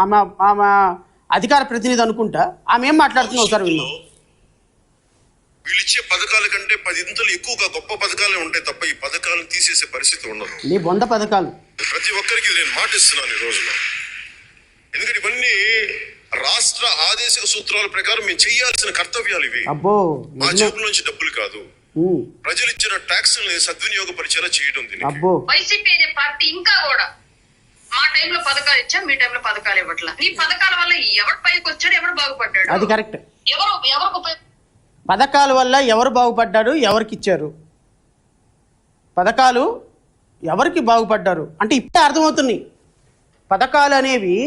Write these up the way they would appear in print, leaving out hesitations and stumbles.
ఆమె ఆమె అధికార ప్రతినిధి అనుకుంటా. ఆమె ఏం మాట్లాడుతుందో ఒకసారి విన్నాం. వీళ్ళు ఇచ్చే పథకాల కంటే 10 ఇంతలు ఎక్కువగా గొప్ప పథకాలే ఉంటాయి తప్ప ఈ పథకాలను తీసేసే పరిస్థితి ఉండదు. నీ బొంద పథకాలు ప్రతి ఒక్కరికి నేను మాటిస్తున్నాను ఈ రోజున. ఎందుకంటే ఇవన్నీ రాష్ట్ర ఆదేశిక సూత్రాల ప్రకారం మేము చేయాల్సిన కర్తవ్యాలు ఇవి. మా జేబుల నుంచి డబ్బులు కాదు, ప్రజలు ఇచ్చిన ట్యాక్స్ సద్వినియోగపరిచేలా చేయడం. వైసీపీ అనే పార్టీ ఇంకా కూడా మా టైంలో పథకాలు ఇచ్చా, మీ టైంలో పథకాలు ఇవ్వట్లా. నీ పథకాల వల్ల ఎవరు పైకి వచ్చాడు, ఎవరు బాగుపడ్డాడు? అది కరెక్ట్. ఎవరికి పథకాల వల్ల ఎవరు బాగుపడ్డాడు, ఎవరికి ఇచ్చారు, పథకాలు ఎవరికి బాగుపడ్డారు అంటే ఇప్పుడే అర్థమవుతున్నాయి. పథకాలు అనేవి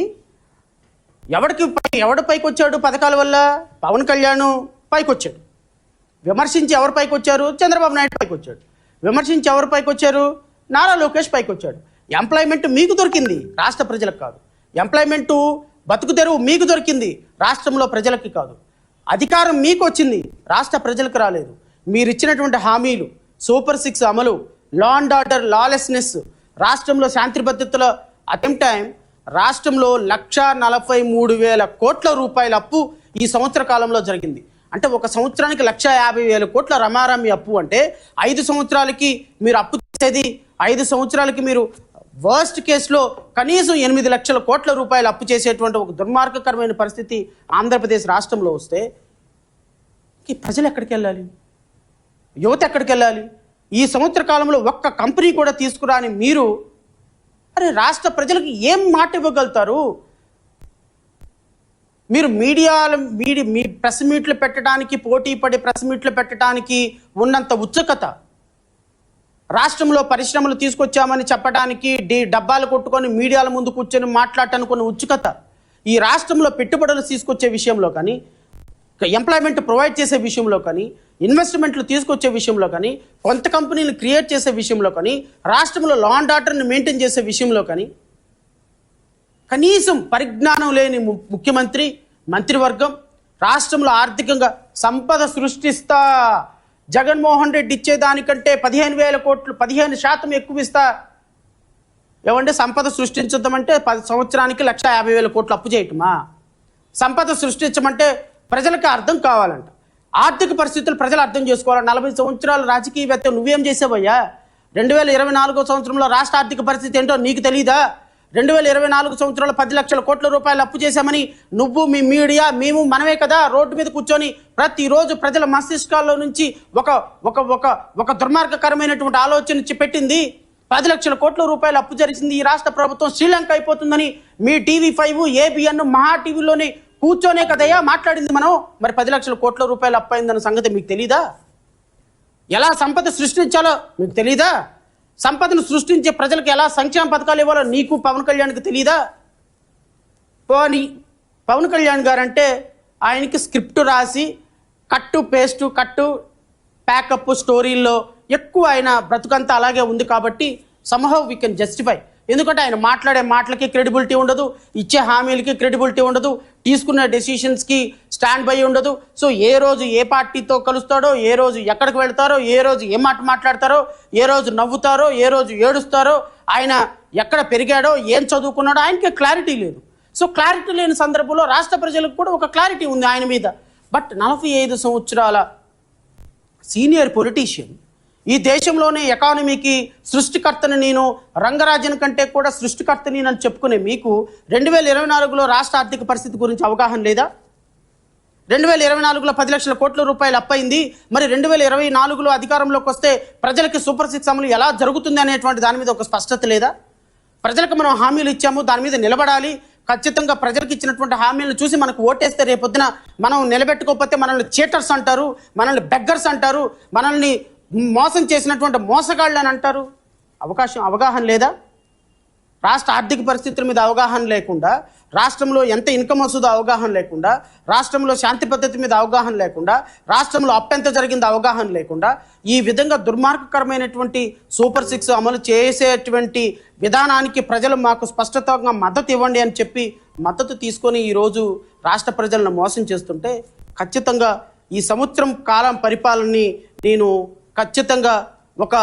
ఎవడు పైకి వచ్చాడు పథకాల వల్ల? పవన్ కళ్యాణ్ పైకి వచ్చాడు. విమర్శించి ఎవరు పైకి వచ్చారు? చంద్రబాబు నాయుడు పైకి వచ్చాడు. విమర్శించి ఎవరు పైకి వచ్చారు? నారా లోకేష్ పైకి వచ్చాడు. ఎంప్లాయ్మెంట్ మీకు దొరికింది, రాష్ట్ర ప్రజలకు కాదు. ఎంప్లాయ్మెంటు బతుకు తెరువు మీకు దొరికింది, రాష్ట్రంలో ప్రజలకి కాదు. అధికారం మీకు వచ్చింది, రాష్ట్ర ప్రజలకు రాలేదు. మీరు ఇచ్చినటువంటి హామీలు, సూపర్ 6 అమలు, లా అండ్ ఆర్డర్, లాలెస్నెస్, రాష్ట్రంలో శాంతి భద్రతల అటెంప్ట్ టైం, రాష్ట్రంలో 1,43,000 కోట్ల రూపాయల అప్పు ఈ సంవత్సర కాలంలో జరిగింది. అంటే ఒక సంవత్సరానికి 1,50,000 కోట్ల రమారామి అప్పు. అంటే 5 సంవత్సరాలకి మీరు అప్పు చేసేది, 5 సంవత్సరాలకి మీరు వర్స్ట్ కేసులో కనీసం 8 లక్షల కోట్ల రూపాయలు అప్పు చేసేటువంటి ఒక దుర్మార్గకరమైన పరిస్థితి ఆంధ్రప్రదేశ్ రాష్ట్రంలో వస్తే ప్రజలు ఎక్కడికి వెళ్ళాలి? యువత ఎక్కడికి వెళ్ళాలి? ఈ సంవత్సర కాలంలో ఒక్క కంపెనీ కూడా తీసుకురాని మీరు అరే రాష్ట్ర ప్రజలకు ఏం మాట ఇవ్వగలుగుతారు? మీరు మీ ప్రెస్ మీట్లు పెట్టడానికి, పోటీ పడే ప్రెస్ మీట్లు పెట్టడానికి ఉన్నంత ఉత్సుకత, రాష్ట్రంలో పరిశ్రమలు తీసుకొచ్చామని చెప్పడానికి డబ్బాలు కొట్టుకొని మీడియాల ముందు కూర్చొని మాట్లాడటానికి కొన్ని ఉత్సుకత, ఈ రాష్ట్రంలో పెట్టుబడులు తీసుకొచ్చే విషయంలో కానీ, ఎంప్లాయ్మెంట్ ప్రొవైడ్ చేసే విషయంలో కానీ, ఇన్వెస్ట్మెంట్లు తీసుకొచ్చే విషయంలో కానీ, కొంత కంపెనీలు క్రియేట్ చేసే విషయంలో కానీ, రాష్ట్రంలో లా అండ్ ఆర్డర్ని మెయింటైన్ చేసే విషయంలో కానీ కనీసం పరిజ్ఞానం లేని ముఖ్యమంత్రి, మంత్రివర్గం రాష్ట్రంలో ఆర్థికంగా సంపద సృష్టిస్తా, జగన్మోహన్ రెడ్డి ఇచ్చేదానికంటే 15,000 కోట్లు 15% ఎక్కువ ఇస్తా. ఏమంటే సంపద సృష్టించద్దామంటే 10 సంవత్సరానికి 1,50,000 కోట్లు అప్పు చేయటమా? సంపద సృష్టించమంటే ప్రజలకు అర్థం కావాలంట, ఆర్థిక పరిస్థితులు ప్రజలు అర్థం చేసుకోవాలి. 40 సంవత్సరాలు రాజకీయవేత్త నువ్వేం చేసావయ్యా? 2024 సంవత్సరంలో రాష్ట్ర ఆర్థిక పరిస్థితి ఏంటో నీకు తెలీదా? 2024 సంవత్సరంలో 10 లక్షల కోట్ల రూపాయలు అప్పు చేశామని నువ్వు, మీ మీడియా, మేము మనమే కదా రోడ్డు మీద కూర్చొని ప్రతిరోజు ప్రజల మస్తిష్కాల్లో నుంచి ఒక దుర్మార్గకరమైనటువంటి ఆలోచన పెట్టింది. 10 లక్షల కోట్ల రూపాయలు అప్పు జరిగింది ఈ రాష్ట్ర ప్రభుత్వం, శ్రీలంక అయిపోతుందని మీ TV5, ABN, మహా టీవీలోనే కూర్చొనే కదయ్యా మాట్లాడింది మనం. మరి 10 లక్షల కోట్ల రూపాయలు అప్పు అయిందన్న సంగతి మీకు తెలీదా? ఎలా సంపద సృష్టించాలో మీకు తెలీదా? సంపదను సృష్టించే ప్రజలకు ఎలా సంక్షేమ పథకాలు ఇవ్వాలో నీకు, పవన్ కళ్యాణ్కి తెలీదా? పోనీ పవన్ కళ్యాణ్ గారంటే ఆయనకి స్క్రిప్ట్ రాసి కట్టు ప్యాకప్ స్టోరీల్లో ఎక్కువ ఆయన బ్రతుకంతా అలాగే ఉంది కాబట్టి సమ్హౌ వీ కెన్ జస్టిఫై. ఎందుకంటే ఆయన మాట్లాడే మాటలకి క్రెడిబిలిటీ ఉండదు, ఇచ్చే హామీలకి క్రెడిబిలిటీ ఉండదు, తీసుకున్న డెసిషన్స్కి స్టాండ్ బై ఉండదు. సో ఏ రోజు ఏ పార్టీతో కలుస్తాడో, ఏ రోజు ఎక్కడికి వెళ్తారో, ఏ రోజు ఏ మాట మాట్లాడతారో, ఏ రోజు నవ్వుతారో, ఏ రోజు ఏడుస్తారో, ఆయన ఎక్కడ పెరిగాడో, ఏం చదువుకున్నాడో ఆయనకి క్లారిటీ లేదు. సో క్లారిటీ లేని సందర్భంలో రాష్ట్ర ప్రజలకు కూడా ఒక క్లారిటీ ఉంది ఆయన మీద. బట్ 45 సంవత్సరాల సీనియర్ పొలిటీషియన్, ఈ దేశంలోనే ఎకానమీకి సృష్టికర్తని నేను, రంగరాజన్ కంటే కూడా సృష్టికర్తని అని చెప్పుకునే మీకు 2024లో రాష్ట్ర ఆర్థిక పరిస్థితి గురించి అవగాహన లేదా? 2024లో 10 లక్షల కోట్ల రూపాయలు అప్పయింది. మరి 2024లో అధికారంలోకి వస్తే ప్రజలకి సూపర్ 6 అమలు ఎలా జరుగుతుంది అనేటువంటి దాని మీద ఒక స్పష్టత లేదా? ప్రజలకు మనం హామీలు ఇచ్చాము, దాని మీద నిలబడాలి. ఖచ్చితంగా ప్రజలకు ఇచ్చినటువంటి హామీలను చూసి మనకు ఓటేస్తే రేపొద్దున మనం నిలబెట్టుకోకపోతే మనల్ని చీటర్స్ అంటారు, మనల్ని బెగ్గర్స్ అంటారు, మనల్ని మోసం చేసినటువంటి మోసగాళ్ళు అని అంటారు. అవగాహన లేదా? రాష్ట్ర ఆర్థిక పరిస్థితుల మీద అవగాహన లేకుండా, రాష్ట్రంలో ఎంత ఇన్కమ్ వస్తుందో అవగాహన లేకుండా, రాష్ట్రంలో శాంతి పద్ధతి మీద అవగాహన లేకుండా, రాష్ట్రంలో అప్పెంత జరిగిందో అవగాహన లేకుండా, ఈ విధంగా దుర్మార్గకరమైనటువంటి సూపర్ 6 అమలు చేసేటువంటి విధానానికి ప్రజలు మాకు స్పష్టంగా మద్దతు ఇవ్వండి అని చెప్పి మద్దతు తీసుకొని ఈరోజు రాష్ట్ర ప్రజలను మోసం చేస్తుంటే ఖచ్చితంగా ఈ సంవత్సరం కాలం పరిపాలనని నేను ఖచ్చితంగా ఒక